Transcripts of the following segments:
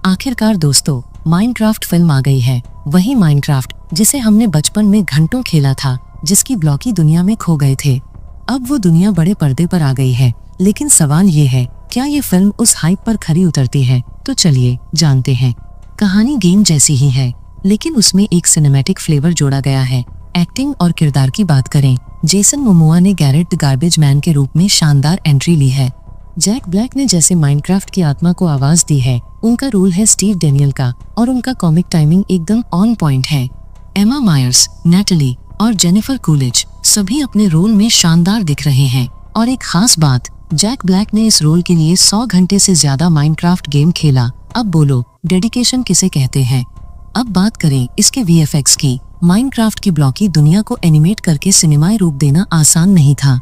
आखिरकार दोस्तों, Minecraft film आ गई है। वही माइनक्राफ्ट जिसे हमने बचपन में घंटों खेला था, जिसकी ब्लॉकी दुनिया में खो गए थे। अब वो दुनिया बड़े पर्दे पर आ गई है, लेकिन सवाल ये है, क्या ये फिल्म उस हाइप पर खरी उतरती है? तो चलिए जानते हैं। कहानी गेम जैसी ही है, लेकिन उसमें एक सिनेमैटिक फ्लेवर जोड़ा गया है। एक्टिंग और किरदार की बात करें, जेसन मोमोआ ने गैरेट द गार्बेज मैन के रूप में शानदार एंट्री ली है। जैक ब्लैक ने जैसे माइनक्राफ्ट की आत्मा को आवाज दी है, उनका रोल है स्टीव डेनियल का, और उनका कॉमिक टाइमिंग एकदम ऑन पॉइंट है। एमा मायर्स, नैटली और जेनिफर कूलिज सभी अपने रोल में शानदार दिख रहे हैं। और एक खास बात, जैक ब्लैक ने इस रोल के लिए 100 घंटे से ज्यादा माइनक्राफ्ट गेम खेला। अब बोलो, डेडिकेशन किसे कहते हैं? अब बात करें इसके वीएफएक्स की। माइनक्राफ्ट की ब्लॉकी दुनिया को एनिमेट करके सिनेमाई रूप देना आसान नहीं था,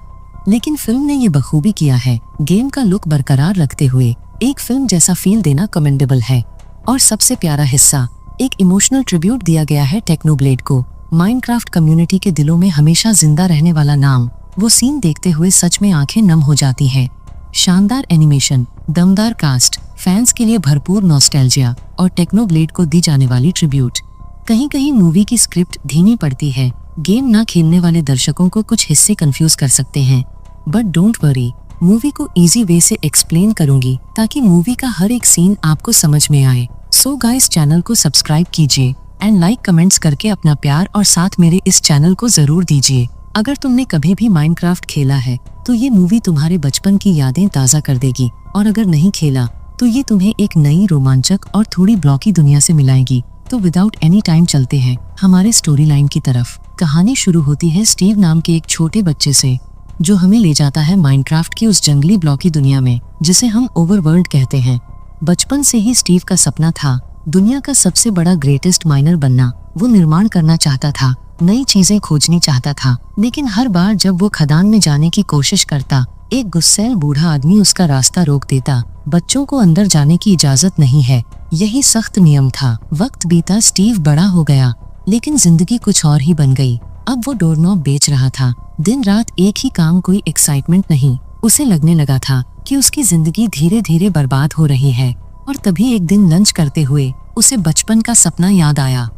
लेकिन फिल्म ने ये बखूबी किया है। गेम का लुक बरकरार रखते हुए एक फिल्म जैसा फील देना कमेंडेबल है। और सबसे प्यारा हिस्सा, एक इमोशनल ट्रिब्यूट दिया गया है टेक्नोब्लेड को। माइनक्राफ्ट कम्युनिटी के दिलों में हमेशा जिंदा रहने वाला नाम। वो सीन देखते हुए सच में आंखें नम हो जाती हैं। शानदार एनिमेशन, दमदार कास्ट, फैंस के लिए भरपूर नॉस्टैल्जिया और टेक्नोब्लेड को दी जाने वाली ट्रिब्यूट। कहीं कहीं मूवी की स्क्रिप्ट धीमी पड़ती है। गेम ना खेलने वाले दर्शकों को कुछ हिस्से कंफ्यूज कर सकते हैं, बट डोंट वरी, मूवी को इजी वे से एक्सप्लेन करूंगी ताकि मूवी का हर एक सीन आपको समझ में आए। सो गाइस, चैनल को सब्सक्राइब कीजिए एंड लाइक कमेंट्स करके अपना प्यार और साथ मेरे इस चैनल को जरूर दीजिए। अगर तुमने कभी भी माइनक्राफ्ट खेला है तो ये मूवी तुम्हारे बचपन की यादें ताज़ा कर देगी, और अगर नहीं खेला तो ये तुम्हें एक नई रोमांचक और थोड़ी ब्लॉकी दुनिया से मिलाएगी। तो विदाउट एनी टाइम चलते हैं हमारे स्टोरी लाइन की तरफ। कहानी शुरू होती है स्टीव नाम के एक छोटे बच्चे से, जो हमें ले जाता है माइनक्राफ्ट की उस जंगली ब्लॉकी दुनिया में जिसे हम ओवरवर्ल्ड कहते हैं। बचपन से ही स्टीव का सपना था दुनिया का सबसे बड़ा ग्रेटेस्ट माइनर बनना। वो निर्माण करना चाहता था, नई चीजें खोजनी चाहता था, लेकिन हर बार जब वो खदान में जाने की कोशिश करता, एक गुस्सैल बूढ़ा आदमी उसका रास्ता रोक देता। बच्चों को अंदर जाने की इजाजत नहीं है, यही सख्त नियम था। वक्त बीता, स्टीव बड़ा हो गया, लेकिन जिंदगी कुछ और ही बन गई। अब वो डोरनॉब बेच रहा था, दिन रात एक ही काम, कोई एक्साइटमेंट नहीं। उसे लगने लगा था कि उसकी जिंदगी धीरे धीरे बर्बाद हो रही है। और तभी एक दिन लंच करते हुए उसे बचपन का सपना याद आया।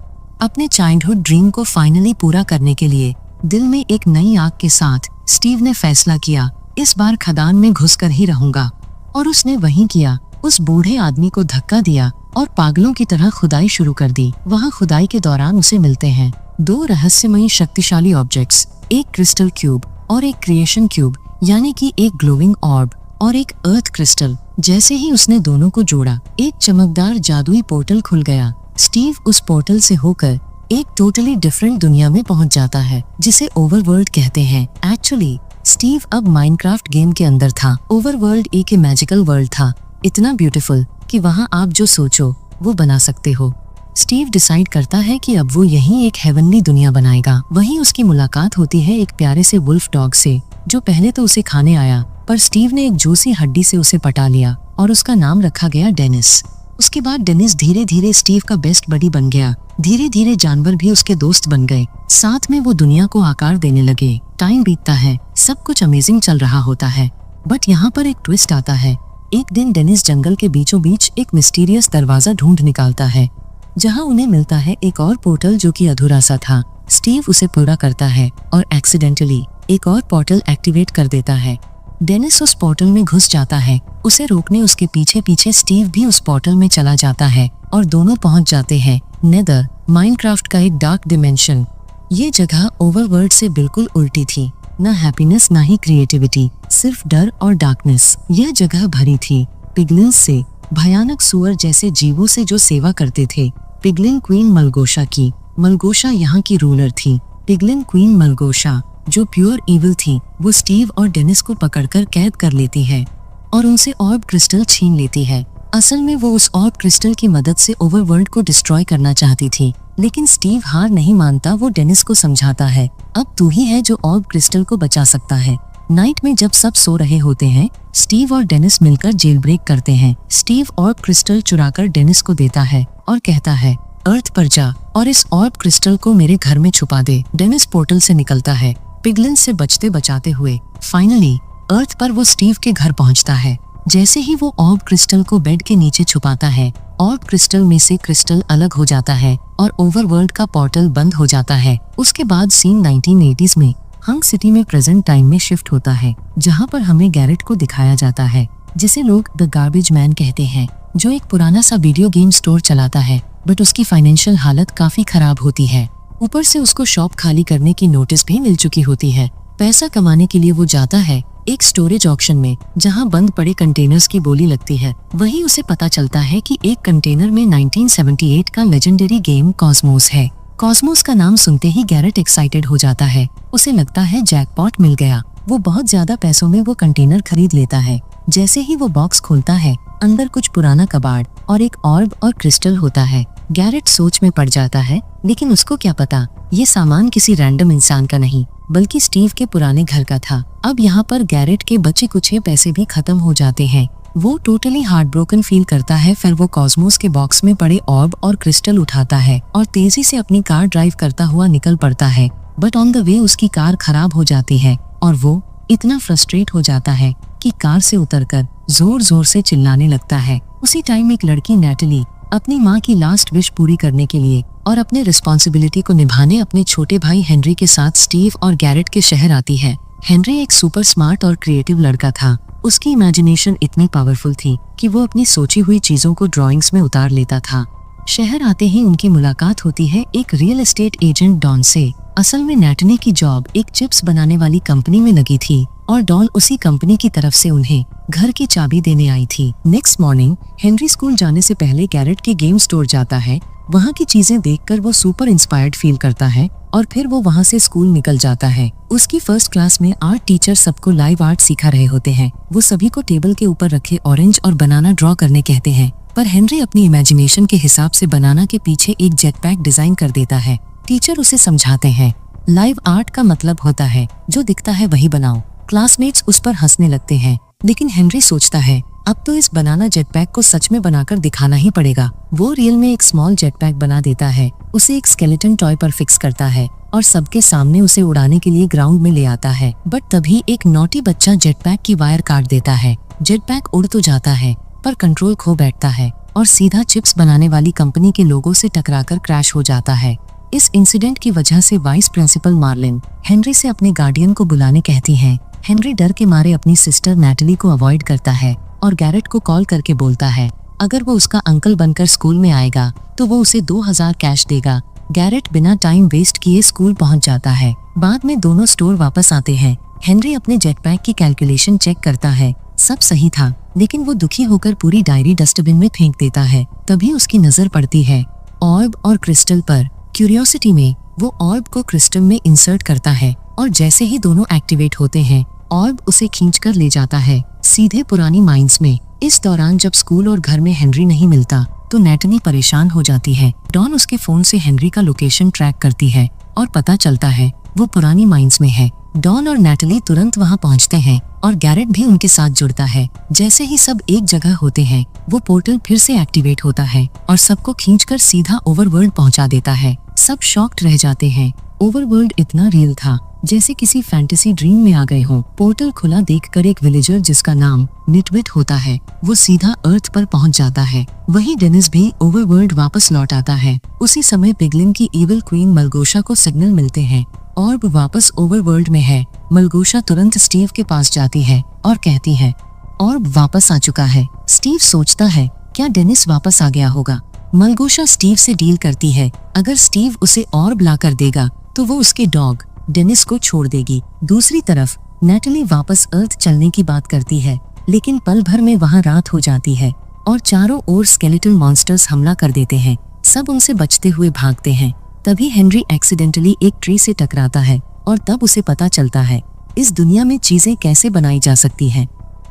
अपने चाइल्डहुड ड्रीम को फाइनली पूरा करने के लिए दिल में एक नई आग के साथ स्टीव ने फैसला किया, इस बार खदान में घुसकर ही रहूंगा। और उसने वही किया। उस बूढ़े आदमी को धक्का दिया और पागलों की तरह खुदाई शुरू कर दी। वहाँ खुदाई के दौरान उसे मिलते हैं 2 रहस्यमयी शक्तिशाली ऑब्जेक्ट्स, एक क्रिस्टल क्यूब और एक क्रिएशन क्यूब, यानी कि एक ग्लोइंग ऑर्ब और एक अर्थ क्रिस्टल। जैसे ही उसने दोनों को जोड़ा, एक चमकदार जादुई पोर्टल खुल गया। स्टीव उस पोर्टल से होकर एक टोटली डिफरेंट दुनिया में पहुंच जाता है, जिसे ओवरवर्ल्ड कहते हैं। एक्चुअली स्टीव अब माइनक्राफ्ट गेम के अंदर था। ओवरवर्ल्ड एक मैजिकल वर्ल्ड था, इतना ब्यूटीफुल कि वहाँ आप जो सोचो वो बना सकते हो। स्टीव डिसाइड करता है कि अब वो यहीं एक हेवनली दुनिया बनाएगा। वहीं उसकी मुलाकात होती है एक प्यारे से वुल्फ डॉग से, जो पहले तो उसे खाने आया, पर स्टीव ने एक जूसी हड्डी से उसे पटा लिया और उसका नाम रखा गया डेनिस। उसके बाद डेनिस धीरे धीरे स्टीव का बेस्ट बडी बन गया। धीरे धीरे जानवर भी उसके दोस्त बन गए, साथ में वो दुनिया को आकार देने लगे। टाइम बीतता है, सब कुछ अमेजिंग चल रहा होता है, बट यहाँ पर एक ट्विस्ट आता है। एक दिन डेनिस जंगल के बीचों बीच एक मिस्टीरियस दरवाजा ढूंढ निकालता है, जहाँ उन्हें मिलता है एक और पोर्टल जो कि अधूरा सा था। स्टीव उसे पूरा करता है और एक्सीडेंटली एक और पोर्टल एक्टिवेट कर देता है। डेनिस उस पोर्टल में घुस जाता है। उसे रोकने उसके पीछे पीछे स्टीव भी उस पोर्टल में चला जाता है और दोनों पहुंच जाते हैं नेदर, माइनक्राफ्ट का एक डार्क डिमेंशन। ये जगह ओवरवर्ल्ड से बिल्कुल उल्टी थी, ना हैप्पीनेस ना ही क्रिएटिविटी, सिर्फ डर और डार्कनेस। यह जगह भरी थी पिगलिन्स से, भयानक सुअर जैसे जीवों से जो सेवा करते थे। पिगलिन क्वीन मलगोशा की। मलगोशा यहाँ की रूलर थी। पिगलिन क्वीन मलगोशा, जो प्योर इविल थी, वो स्टीव और डेनिस को पकड़कर कैद कर लेती है और उनसे ऑर्ब क्रिस्टल छीन लेती है। असल में वो उस ऑर्ब क्रिस्टल की मदद से ओवरवर्ल्ड को डिस्ट्रॉय करना चाहती थी, लेकिन स्टीव हार नहीं मानता। वो डेनिस को समझाता है, अब तू ही है जो ऑर्ब क्रिस्टल को बचा सकता है। नाइट में जब सब सो रहे होते हैं, स्टीव और डेनिस मिलकर जेल ब्रेक करते हैं। स्टीव ऑर्ब क्रिस्टल चुराकर डेनिस को देता है और कहता है, अर्थ पर जा और इस ऑर्ब क्रिस्टल को मेरे घर में छुपा दे। डेनिस पोर्टल से निकलता है, पिगलिन से बचते बचाते हुए। फाइनली अर्थ पर वो स्टीव के घर पहुंचता है। जैसे ही वो ऑर्ब क्रिस्टल को बेड के नीचे छुपाता है, ऑर्ब क्रिस्टल में से क्रिस्टल अलग हो जाता है और ओवरवर्ल्ड का पोर्टल बंद हो जाता है। उसके बाद सीन 1980s में हंग सिटी में प्रेजेंट टाइम में शिफ्ट होता है, जहाँ पर हमें गैरेट को दिखाया जाता है, जिसे लोग द गार्बेज मैन कहते हैं, जो एक पुराना सा वीडियो गेम स्टोर चलाता है। बट उसकी फाइनेंशियल हालत काफी खराब होती है। ऊपर से उसको शॉप खाली करने की नोटिस भी मिल चुकी होती है। पैसा कमाने के लिए वो जाता है एक स्टोरेज ऑक्शन में, जहां बंद पड़े कंटेनर्स की बोली लगती है। वहीं उसे पता चलता है कि एक कंटेनर में 1978 का लेजेंडरी गेम कॉस्मोस है। कॉस्मोस का नाम सुनते ही गैरेट एक्साइटेड हो जाता है। उसे लगता है जैकपॉट मिल गया। वो बहुत ज्यादा पैसों में वो कंटेनर खरीद लेता है। जैसे ही वो बॉक्स खोलता है, अंदर कुछ पुराना कबाड़ और एक ऑर्ब और क्रिस्टल होता है। गैरेट सोच में पड़ जाता है, लेकिन उसको क्या पता ये सामान किसी रैंडम इंसान का नहीं, बल्कि स्टीव के पुराने घर का था। अब यहाँ पर गैरेट के बचे कुछ पैसे भी खत्म हो जाते हैं। वो टोटली हार्ट ब्रोकन फील करता है। फिर वो कॉस्मोस के बॉक्स में पड़े ऑर्ब और क्रिस्टल उठाता है और तेजी से अपनी कार ड्राइव करता हुआ निकल पड़ता है। बट ऑन द वे उसकी कार खराब हो जाती है और वो इतना फ्रस्ट्रेट हो जाता है कि कार से उतरकर जोर जोर से चिल्लाने लगता है। उसी टाइम एक लड़की नैटली अपनी माँ की लास्ट विश पूरी करने के लिए और अपने रिस्पॉन्सिबिलिटी को निभाने अपने छोटे भाई हेनरी के साथ स्टीव और गैरेट के शहर आती है। हेनरी एक सुपर स्मार्ट और क्रिएटिव लड़का था। उसकी इमेजिनेशन इतनी पावरफुल थी कि वो अपनी सोची हुई चीजों को ड्राइंग्स में उतार लेता था। शहर आते ही उनकी मुलाकात होती है एक रियल एस्टेट एजेंट डॉन से। असल में नैटनी की जॉब एक चिप्स बनाने वाली कंपनी में लगी थी और डॉन उसी कंपनी की तरफ से उन्हें घर की चाबी देने आई थी। नेक्स्ट मॉर्निंग हेनरी स्कूल जाने से पहले गैरेट के गेम स्टोर जाता है। वहाँ की चीजें देखकर वो सुपर इंस्पायर्ड फील करता है और फिर वो वहाँ से स्कूल निकल जाता है। उसकी फर्स्ट क्लास में आर्ट टीचर सबको लाइव आर्ट सिखा रहे होते हैं। वो सभी को टेबल के ऊपर रखे ऑरेंज और बनाना ड्रॉ करने कहते हैं, पर हेनरी अपनी इमेजिनेशन के हिसाब से बनाना के पीछे एक जेटपैक डिजाइन कर देता है। टीचर उसे समझाते हैं लाइव आर्ट का मतलब होता है जो दिखता है वही बनाओ। क्लासमेट्स उस पर हंसने लगते हैं, लेकिन हेनरी सोचता है अब तो इस बनाना जेटपैक को सच में बनाकर दिखाना ही पड़ेगा। वो रियल में एक स्मॉल जेटपैक बना देता है, उसे एक स्केलेटन टॉय पर फिक्स करता है और सबके सामने उसे उड़ाने के लिए ग्राउंड में ले आता है। बट तभी एक नॉटी बच्चा जेटपैक की वायर काट देता है। जेटपैक उड़ तो जाता है पर कंट्रोल खो बैठता है और सीधा चिप्स बनाने वाली कंपनी के लोगों से टकराकर क्रैश हो जाता है। इस इंसिडेंट की वजह से वाइस प्रिंसिपल मार्लिन हेनरी से अपने गार्डियन को बुलाने कहती है। हेनरी डर के मारे अपनी सिस्टर नैटली को अवॉइड करता है और गैरेट को कॉल करके बोलता है अगर वो उसका अंकल बनकर स्कूल में आएगा तो वो उसे 2000 कैश देगा। गैरेट बिना टाइम वेस्ट किए स्कूल पहुंच जाता है। बाद में दोनों स्टोर वापस आते हैं। हेनरी अपने जेटपैक की कैलकुलेशन चेक करता है, सब सही था, लेकिन वो दुखी होकर पूरी डायरी डस्टबिन में फेंक देता है। तभी उसकी नजर पड़ती है ऑर्ब और क्रिस्टल पर। क्यूरियोसिटी में वो ऑर्ब को क्रिस्टल में इंसर्ट करता है और जैसे ही दोनों एक्टिवेट होते हैं ऑर्ब उसे खींचकर ले जाता है सीधे पुरानी माइंस में। इस दौरान जब स्कूल और घर में हेनरी नहीं मिलता तो नैटनी परेशान हो जाती है। डॉन उसके फोन से हेनरी का लोकेशन ट्रैक करती है और पता चलता है वो पुरानी माइंस में है। डॉन और नैटली तुरंत वहां पहुंचते हैं और गैरेट भी उनके साथ जुड़ता है। जैसे ही सब एक जगह होते हैं वो पोर्टल फिर से एक्टिवेट होता है और सबको खींचकर सीधा ओवरवर्ल्ड पहुंचा देता है। सब शॉक्ड रह जाते हैं। ओवरवर्ल्ड इतना रियल था जैसे किसी फैंटेसी ड्रीम में आ गए हों। पोर्टल खुला देखकर एक विलेजर जिसका नाम निटविट होता है वो सीधा अर्थ पर पहुंच जाता है। वही डेनिस भी ओवरवर्ल्ड वापस लौट आता है। उसी समय पिगलिन की इविल क्वीन मलगोशा को सिग्नल मिलते हैं ऑर्ब वापस ओवरवर्ल्ड में है। मलगोशा तुरंत स्टीव के पास जाती है और कहती है ऑर्ब वापस आ चुका है। स्टीव सोचता है क्या डेनिस वापस आ गया होगा। मलगोशा स्टीव से डील करती है, अगर स्टीव उसे ऑर्ब ला कर देगा तो वो उसके डॉग डेनिस को छोड़ देगी। दूसरी तरफ नैटली वापस अर्थ चलने की बात करती है, लेकिन पल भर में वहाँ रात हो जाती है और चारों ओर स्केलेटल मॉन्स्टर्स हमला कर देते हैं। सब उनसे बचते हुए भागते हैं। तभी हेनरी एक्सीडेंटली एक ट्री से टकराता है और तब उसे पता चलता है इस दुनिया में चीजें कैसे बनाई जा सकती हैं।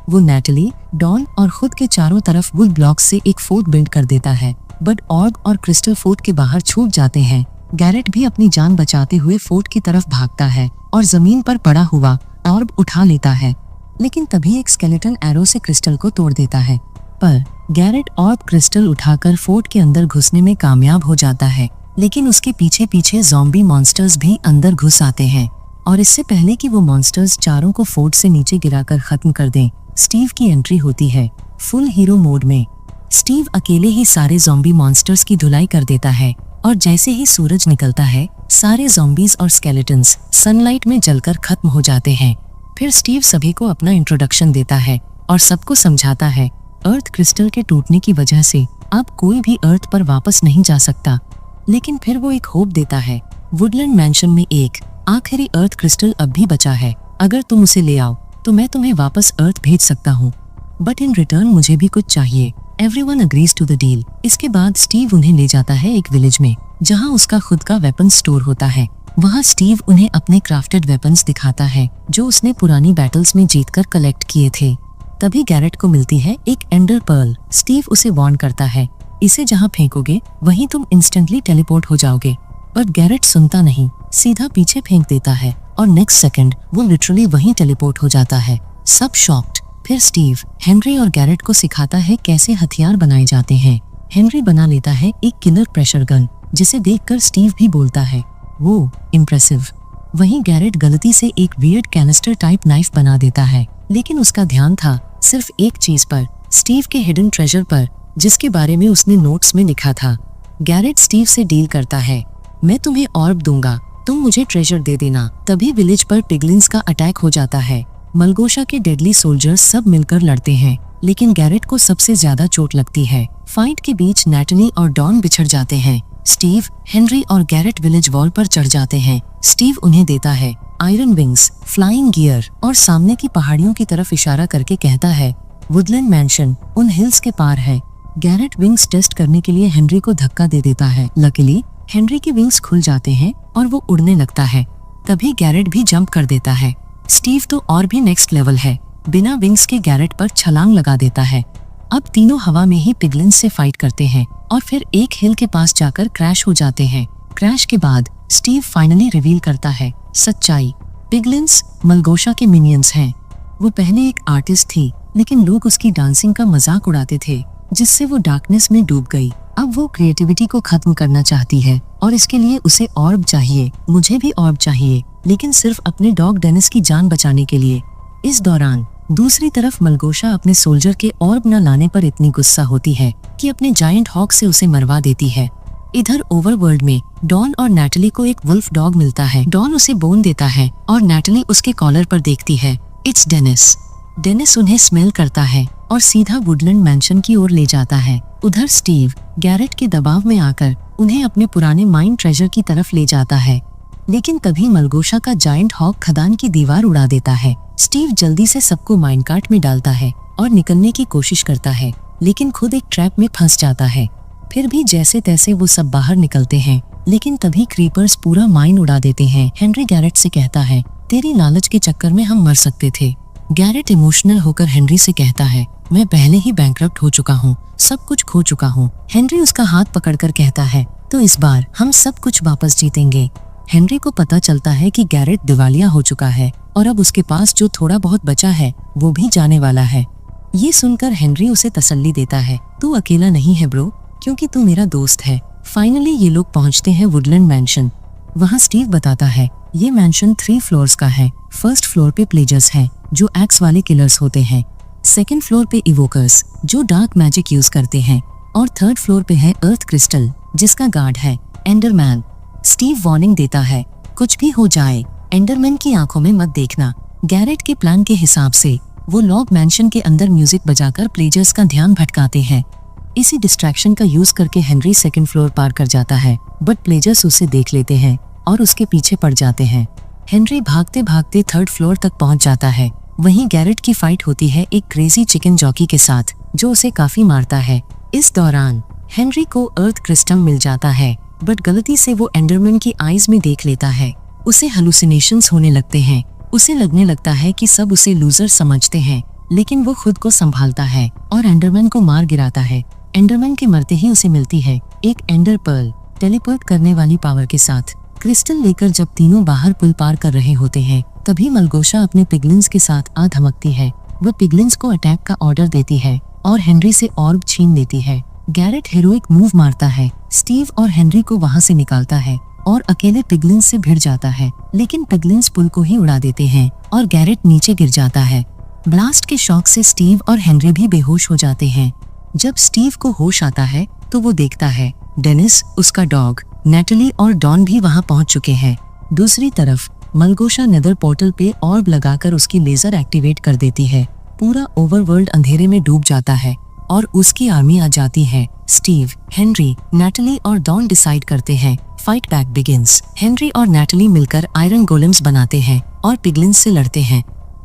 वो नैटली, डॉन और खुद के चारों तरफ वुड ब्लॉक से एक फोर्ट बिल्ड कर देता है, बट ऑर्ब और क्रिस्टल फोर्ट के बाहर छूट जाते हैं। गैरेट भी अपनी जान बचाते हुए फोर्ट की तरफ भागता है और जमीन पर पड़ा हुआ ऑर्ब उठा लेता है, लेकिन तभी एक स्केलेटन एरो से क्रिस्टल को तोड़ देता है। पर गैरेट ऑर्ब क्रिस्टल उठाकर फोर्ट के अंदर घुसने में कामयाब हो जाता है, लेकिन उसके पीछे पीछे ज़ॉम्बी मॉन्स्टर्स भी अंदर घुस आते हैं और इससे पहले कि वो मॉन्स्टर्स चारों को फोर्ट से नीचे गिराकर खत्म कर दें, स्टीव की एंट्री होती है फुल हीरो मोड में। स्टीव अकेले ही सारे ज़ॉम्बी मॉन्स्टर्स की धुलाई कर देता है और जैसे ही सूरज निकलता है सारे ज़ॉम्बीज और स्केलेटन्स सनलाइट में जलकर खत्म हो जाते हैं। फिर स्टीव सभी को अपना इंट्रोडक्शन देता है और सबको समझाता है अर्थ क्रिस्टल के टूटने की वजह से अब कोई भी अर्थ पर वापस नहीं जा सकता। लेकिन फिर वो एक होप देता है। वुडलैंड मैंशन में एक आखिरी अर्थ क्रिस्टल अब भी बचा है, अगर तुम उसे ले आओ तो मैं तुम्हें वापस अर्थ भेज सकता हूँ, बट इन रिटर्न मुझे भी कुछ चाहिए। Everyone agrees to the deal. इसके बाद स्टीव उन्हें ले जाता है एक विलेज में जहाँ उसका खुद का वेपन स्टोर होता है। वहाँ स्टीव उन्हें अपने क्राफ्टेड वेपन्स दिखाता है जो उसने पुरानी बैटल्स में जीतकर कलेक्ट किए थे। तभी गैरेट को मिलती है एक एंडर पर्ल। स्टीव उसे वार्न करता है, इसे जहाँ फेंकोगे वहीं तुम इंस्टेंटली टेलीपोर्ट हो जाओगे, पर गैरेट सुनता नहीं, सीधा पीछे फेंक देता है और नेक्स्ट सेकंड वो लिटरली वहीं टेलीपोर्ट हो जाता है। सब शॉक्ड। फिर स्टीव हेनरी और गैरेट को सिखाता है कैसे हथियार बनाए जाते हैं। हेनरी बना लेता है एक किलर प्रेशर गन, जिसे देखकर स्टीव भी बोलता है, वो इम्प्रेसिव। वहीं गैरेट गलती से एक वियर्ड कैनिस्टर टाइप नाइफ बना देता है, लेकिन उसका ध्यान था सिर्फ एक चीज पर, स्टीव के हिडन ट्रेजर पर, जिसके बारे में उसने नोट्स में लिखा था। गैरेट स्टीव से डील करता है, मैं तुम्हें ऑर्ब दूंगा, तुम मुझे ट्रेजर दे देना। तभी विलेज पर पिगलिन्स का अटैक हो जाता है। मलगोशा के डेडली सोल्जर्स सब मिलकर लड़ते हैं, लेकिन गैरेट को सबसे ज्यादा चोट लगती है। फाइट के बीच नैटली और डॉन बिछड़ जाते हैं। स्टीव, हेनरी और गैरेट विलेज वॉल पर चढ़ जाते हैं। स्टीव उन्हें देता है आयरन विंग्स, फ्लाइंग गियर और सामने की पहाड़ियों की तरफ इशारा करके कहता है, वुडलैंड मैंशन उन हिल्स के पार है। गैरेट विंग्स टेस्ट करने के लिए हेनरी को धक्का दे देता है। लकीली हेनरी के विंग्स खुल जाते हैं और वो उड़ने लगता है। तभी गैरेट भी जंप कर देता है। स्टीव तो और भी नेक्स्ट लेवल है, बिना विंग्स के गैरेट पर छलांग लगा देता है। अब तीनों हवा में ही पिगलिन्स से फाइट करते हैं और फिर एक हिल के पास जाकर क्रैश हो जाते हैं। क्रैश के बाद स्टीव फाइनली रिवील करता है सच्चाई, पिगलिन्स मलगोशा के मिनियंस हैं। वो पहले एक आर्टिस्ट थी, लेकिन लोग उसकी डांसिंग का मजाक उड़ाते थे, जिससे वो डार्कनेस में डूब गई। अब वो क्रिएटिविटी को खत्म करना चाहती है और इसके लिए उसे ऑर्ब चाहिए। मुझे भी ऑर्ब चाहिए, लेकिन सिर्फ अपने डॉग डेनिस की जान बचाने के लिए। इस दौरान दूसरी तरफ मलगोशा अपने सोल्जर के ऑर्ब न लाने पर इतनी गुस्सा होती है कि अपने जायंट हॉक से उसे मरवा देती है। इधर ओवरवर्ल्ड में डॉन और नैटली को एक वुल्फ डॉग मिलता है। डॉन उसे बोन देता है और नैटली उसके कॉलर पर देखती है, इट्स डेनिस। डेनिस उन्हें स्मेल करता है और सीधा वुडलैंड मैंशन की ओर ले जाता है। उधर स्टीव गैरेट के दबाव में आकर उन्हें अपने पुराने माइन ट्रेजर की तरफ ले जाता है, लेकिन तभी मलगोशा का जायंट हॉक खदान की दीवार उड़ा देता है। स्टीव जल्दी से सबको माइनकार्ट में डालता है और निकलने की कोशिश करता है, लेकिन खुद एक ट्रैप में फंस जाता है। फिर भी जैसे तैसे वो सब बाहर निकलते हैं, लेकिन तभी क्रीपर्स पूरा माइन उड़ा देते हैं। हेनरी गैरेट से कहता है, तेरी लालच के चक्कर में हम मर सकते थे। गैरेट इमोशनल होकर हेनरी से कहता है, मैं पहले ही बैंकरप्ट हो चुका हूँ, सब कुछ खो चुका हूँ। हेनरी उसका हाथ पकड़कर कहता है, तो इस बार हम सब कुछ वापस जीतेंगे। हेनरी को पता चलता है कि गैरेट दिवालिया हो चुका है और अब उसके पास जो थोड़ा बहुत बचा है वो भी जाने वाला है। ये सुनकर हेनरी उसे तसल्ली देता है, तू अकेला नहीं है ब्रो, क्योंकि तू मेरा दोस्त है। फाइनली ये लोग पहुंचते हैं वुडलैंड मैंशन। वहाँ स्टीव बताता है, ये मैंशन 3 फ्लोर्स का है। फर्स्ट फ्लोर पे प्लेजर्स हैं जो एक्स वाले किलर्स होते हैं, सेकेंड फ्लोर पे इवोकर्स जो डार्क मैजिक यूज करते हैं, और थर्ड फ्लोर पे है अर्थ क्रिस्टल जिसका गार्ड है एंडरमैन। स्टीव वार्निंग देता है, कुछ भी हो जाए एंडरमैन की आंखों में मत देखना। गैरेट के प्लान के हिसाब से वो लॉग मैंशन के अंदर म्यूजिक बजाकर प्लेजर्स का ध्यान भटकाते हैं। इसी डिस्ट्रैक्शन का यूज करके हेनरी सेकंड फ्लोर पार कर जाता है, बट प्लेजर्स उसे देख लेते हैं और उसके पीछे पड़ जाते हैं। हेनरी भागते भागते थर्ड फ्लोर तक पहुंच जाता है। वहीं गैरेट की फाइट होती है एक क्रेजी चिकन जॉकी के साथ, जो उसे काफी मारता है। इस दौरान हेनरी को अर्थ क्रिस्टल मिल जाता है, बट गलती से वो एंडरमैन की आईज में देख लेता है। उसे हेलुसिनेशंस होने लगते हैं। उसे लगने लगता है कि सब उसे लूजर समझते हैं, लेकिन वो खुद को संभालता है और एंडरमैन को मार गिराता है। एंडरमैन के मरते ही उसे मिलती है एक एंडर पर्ल टेलीपोर्ट करने वाली पावर के साथ। क्रिस्टल लेकर जब तीनों बाहर पुल पार कर रहे होते हैं, तभी मलगोशा अपने पिगलिन्स के साथ आ धमकती है। वो पिगलिन्स को अटैक का ऑर्डर देती है और हेनरी से ऑर्ब छीन लेती है। गैरेट हेरोइक मूव मारता है, स्टीव और हेनरी को वहाँ से निकालता है और अकेले पिगलिन्स से भिड़ जाता है, लेकिन पिगलिन्स पुल को ही उड़ा देते हैं और गैरेट नीचे गिर जाता है। ब्लास्ट के शॉक से स्टीव और हेनरी भी बेहोश हो जाते हैं। जब स्टीव को होश आता है तो वो देखता है डेनिस, उसका डॉग, नैटली और डॉन भी वहां पहुंच चुके हैं। दूसरी तरफ मलगोशा नेदर पोर्टल पे ऑर्ब लगाकर उसकी लेजर एक्टिवेट कर देती है। पूरा ओवरवर्ल्ड अंधेरे में डूब जाता है और उसकी आर्मी आ जाती है। स्टीव, हेनरी, नैटली और डॉन डिसाइड करते हैं फाइट बैक बिगिंस। हेनरी और नैटली मिलकर आयरन गोलेम्स बनाते हैं और पिगलिन्स से लड़ते हैं।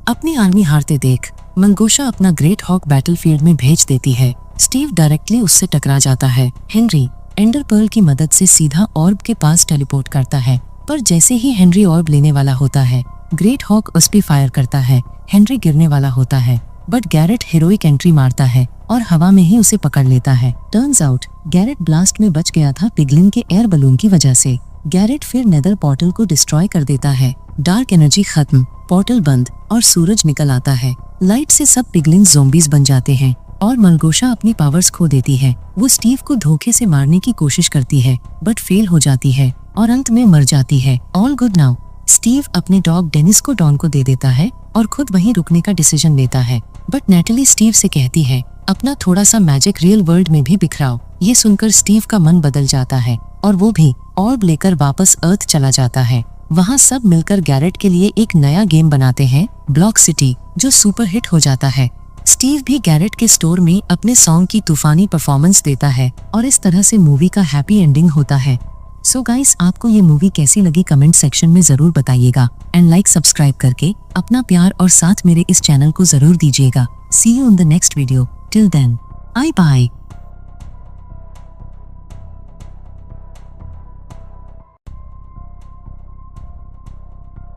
अपनी आर्मी हारते देख मलगोशा अपना ग्रेट हॉक बैटलफील्ड में भेज देती है। स्टीव डायरेक्टली उससे टकरा जाता है। हेनरी एंडर पर्ल की मदद से सीधा ऑर्ब के पास टेलीपोर्ट करता है, पर जैसे ही हेनरी ऑर्ब लेने वाला होता है ग्रेट हॉक उस पे फायर करता है। हेनरी गिरने वाला होता है, बट गैरेट हीरोइक एंट्री मारता है और हवा में ही उसे पकड़ लेता है। टर्न्स आउट गैरेट ब्लास्ट में बच गया था पिगलिन के एयर बलून की वजह से। गैरेट फिर नेदर पोर्टल को डिस्ट्रॉय कर देता है। डार्क एनर्जी खत्म, पोर्टल बंद और सूरज निकल आता है। लाइट से सब पिगलिन ज़ोंबीज बन जाते हैं और मलगोशा अपनी पावर्स खो देती है। वो स्टीव को धोखे से मारने की कोशिश करती है, बट फेल हो जाती है और अंत में मर जाती है। All good now. स्टीव अपने डॉग डेनिस को डॉन को दे देता है और खुद वहीं रुकने का डिसीजन लेता है, बट नैटली स्टीव से कहती है अपना थोड़ा सा मैजिक रियल वर्ल्ड में भी बिखराओ। ये सुनकर स्टीव का मन बदल जाता है और वो भी ऑर्ब लेकर वापस अर्थ चला जाता है। वहाँ सब मिलकर गैरेट के लिए एक नया गेम बनाते हैं, ब्लॉक सिटी, जो सुपर हिट हो जाता है। स्टीव भी गैरेट के स्टोर में अपने सॉन्ग की तूफानी परफॉर्मेंस देता है और इस तरह से मूवी का हैप्पी एंडिंग होता है। सो गाइस, आपको ये मूवी कैसी लगी कमेंट सेक्शन में जरूर बताइएगा एंड लाइक सब्सक्राइब करके अपना प्यार और साथ मेरे इस चैनल को जरूर दीजिएगा। See you in the next video. Till then, bye bye.